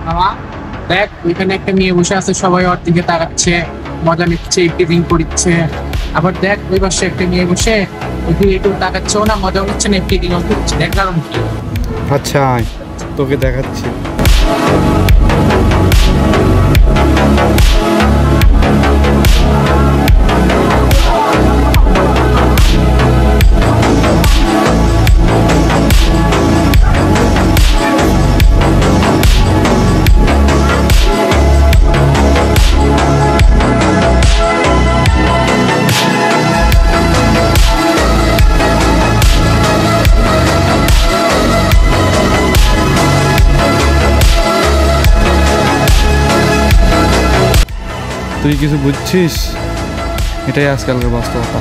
মামা দেখ ওইখানে একটা মেয়ে বসে আছে, সবাই ওর দিকে তাকাচ্ছে, মজা নিচ্ছে, টিভিং করছে। আবার দেখ ওই পাশে একটা মেয়ে বসে ওইদিকে একটু তাকাচ্ছেও না, মজাও নিচ্ছে না, টিভিংও করছে। দেখ কারণ কি? আচ্ছা আয়, তোকে দেখাচ্ছি। তুই কিছু বুঝছিস? এটাই আজকালকার বাস্তবতা।